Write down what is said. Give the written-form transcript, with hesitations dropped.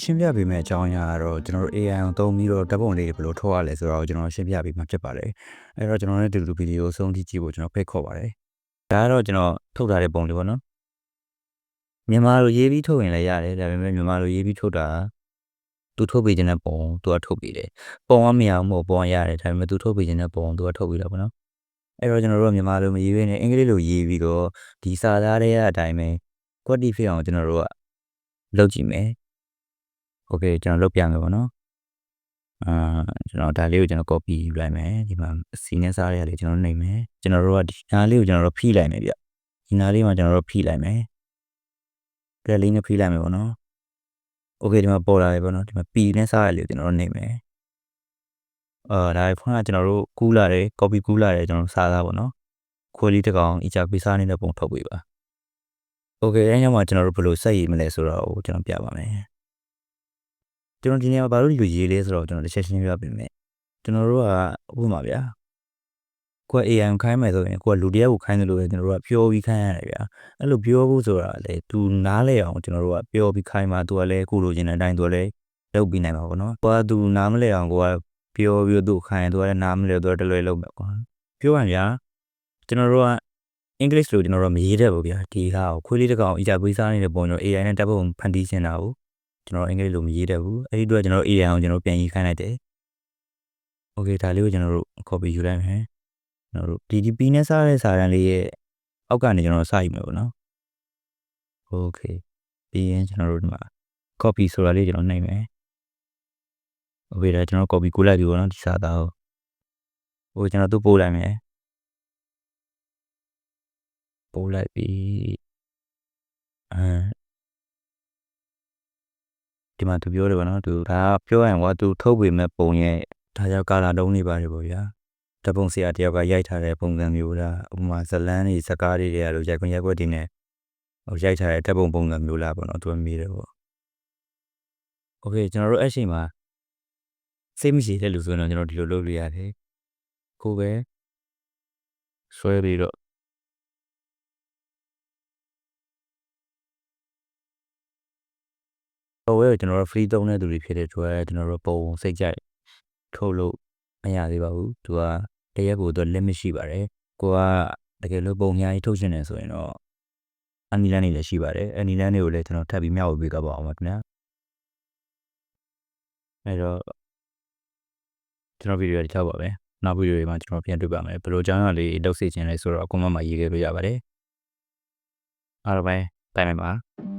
ရှင်းပြပေးမယ့်အကြောင်းအရာကတော့ကျွန်တော်တို့ AI ကိုသုံးပြီးတော့ဓာတ်ပုံလေးတွေဘယ်လိုထုတ်ရလဲဆိုတော့ကျွန်တော်ရှင်းပြပေးမှာဖြစ်ပါတယ်။အဲ့တော့ကျွန်တော်တို့ဒီလိုဗီဒီယိုဆုံးထိကြည့်ဖို့ကျွန်တော်ဖိတ်ခေါ်ပါတယ်။ဒါကတော့ကျွန်တော်ထုတ်ထားတဲ့ပုံလေးပေါ့နော်။မြန်မာလိုရေးပြီးထုတ်ရင်လည်းရတယ်ဒါပေမဲ့မြန်မာလိုရေးပြီးထုတ်တာသူထုတ်ပေးခြင်းတဲ့ပုံသူကထုတ်ပေးတယ်။ပုံကမရဘူးမဟုတ်ပုံရတယ်ဒါပေမဲ့သူထုတ်ပေးခြင်းတဲ့ပုံသူကထုတ်ပေးတာပေါ့နော်။အဲ့တော့ကျွန်တော်တို့မြန်မာလိုမရေးဘဲနဲ့အင်္ဂလိပ်လိုရေးပြီးတော့ဒီစာသားတွေအတိုင်းပဲ quality ဖြစ်အောင်ကျွန်တော်တို့ကလုပ်ကြည့်မယ်။ Okay ကျွန်တော်လုပ်ပြမယ်ပေါ့နော်ကျွန်တော်ဒါလေးကိုကျွန်တော် copy ယူလိုက်မယ်ဒီမှာစီနဲ့စားရလေးကျွန်တော်နှိပ်မယ်ကျွန်တော်တို့ကဒီနားလေးကိုကျွန်တော်တို့ဖိလိုက်မယ်ဗျဒီနားလေးမှာကျွန်တော်တို့ဖိလိုက်မယ်ကဲလေးနဲ့ဖိလိုက်မယ်ပေါ့နော် Okay ဒီမှာပေါ်လာပြီပေါ့နော်ဒီမှာ P နဲ့စားရလေးကိုကျွန်တော်တို့နှိပ်မယ်ဒါဖုန်းကကျွန်တော်တို့ကူးလာတယ် copy ကူးလာတယ်ကျွန်တော်စားသားပေါ့နော်ခွေးလေးတစ်ကောင်အကြပေးစားနေတဲ့ပုံထုတ်ပေးပါ Okay အဲ့ညမှာကျွန်တော်တို့ဘယ်လိုဆက်ရည်မလဲဆိုတော့ကျွန်တော်ပြပါမယ်ကျွန်တော်ဒီနေ့မှာဘာလို့ဒီလိုရေးလဲဆိုတော့ကျွန်တော်တစ်ချက်ရှင်းပြပေးမယ်ကျွန်တော်တို့ကဥပမာဗျာကိုယ် AI ခိုင်းမယ်ဆိုရင်ကိုယ်လူတယောက်ကိုခိုင်းတယ်လို့ပဲကျွန်တော်တို့ကပြောပြီးခိုင်းရတယ်ဗျာအဲ့လိုပြောဖို့ဆိုတာလေသူနားလဲအောင်ကျွန်တော်တို့ကပြောပြီးခိုင်းမှသူကလည်းကိုလိုချင်တဲ့အတိုင်းသူကလည်းလုပ်ပြီးနိုင်မှာပေါ့နော်ကိုကသူနားမလဲအောင်ကိုကပြောပြီးသူ့ခိုင်းသူကလည်းနားမလဲသူကတလွဲလုပ်မယ်ကွာပြောရရင်ဗျာကျွန်တော်တို့ကအင်္ဂလိပ်လိုကျွန်တော်တို့မရေးတတ်ဘူးဗျာဒီဟာကိုခွေးလေးတစ်ကောင်အကြပေးစားနေတဲ့ပုံကျွန်တော် AI နဲ့တပ်ပုံဖန်တီးချင်တာကိုကျွန်တော်အင်္ဂလိပ်လိုမရေးတတ်ဘူးအဲ့ဒီအတွက်ကျွန်တော် AI ကိုကျွန်တော်ပြန်ရေးခိုင်းလိုက်တယ် Okay ဒါလေးကိုကျွန်တော်တို့ copy ယူလိုက်မယ်ကျွန်တော်တို့ဒီ P နဲ့စားတဲ့စာတန်းလေးရဲ့အောက်ကနေကျွန်တော်စယူမယ်ပေါ့နော် Okay ပြီးရင်ကျွန်တော်တို့ဒီမှာ copy ဆိုတာလေးကျွန်တော်နှိပ်မယ် Okay ဒါကျွန်တော် copy ကူးလိုက်ပြီပေါ့နော်ဒီစာသားကိုကျွန်တော်တို့ပို့လိုက်မယ်ပို့လိုက်ပြီဒီမှာသူပြောတယ်ပေါ့နော်သူဒါပြောရရင်ကွာသူထုတ်ပေးမဲ့ပုံရဲ့ဒါကြောင့်ကာလာတုံးနေပါတယ်ပေါ့ဗျာတပုံဆရာတယောက်ကရိုက်ထားတဲ့ပုံစံမျိုးလားဥပမာဇလန်းတွေစကားတွေရလို့ရိုက်ခွင့်ရက်ွက်တွေနဲ့ရိုက်ထားတဲ့တပ်ပုံပုံစံမျိုးလားပေါ့နော်သူကမေးတယ်ပေါ့ Okay ကျွန်တော်တို့အဲ့ချိန်မှာစိတ်မရှိတဲ့လူဆိုရင်တော့ကျွန်တော်ဒီလိုလုပ်လို့ရတယ်ကိုပဲဆွဲပြီးတော့ဝဲကိုကျွန်တော်တို့ free သုံးတဲ့သူတွေဖြစ်တဲ့အတွက်ကျွန်တော်တို့ပုံစိတ်ကြိုက်ထုတ်လို့မရသေးပါဘူးသူကတရက်ကိုသူ limit ရှိပါတယ်ကိုကတကယ်လို့ပုံအများကြီးထုတ်ရှင်နေဆိုရင်တော့အနီလန်းနေလည်းရှိပါတယ်အနီလန်းတွေကိုလည်းကျွန်တော်ထပ်ပြီးမျှဝေပေးကြပါအောင်ပါခင်ဗျာအဲ့တော့ကျွန်တော်ဗီဒီယိုတစ်ချောက်ပါပဲနောက်ဗီဒီယိုတွေမှာကျွန်တော်ပြန်တွေ့ပါမယ်ဘယ်လိုအကြောင်းအရာလေးလုပ်စေချင်လဲဆိုတော့ comment မှာရေးခဲ့လို့ရပါတယ်အားလုံးပဲတိုင်ပါ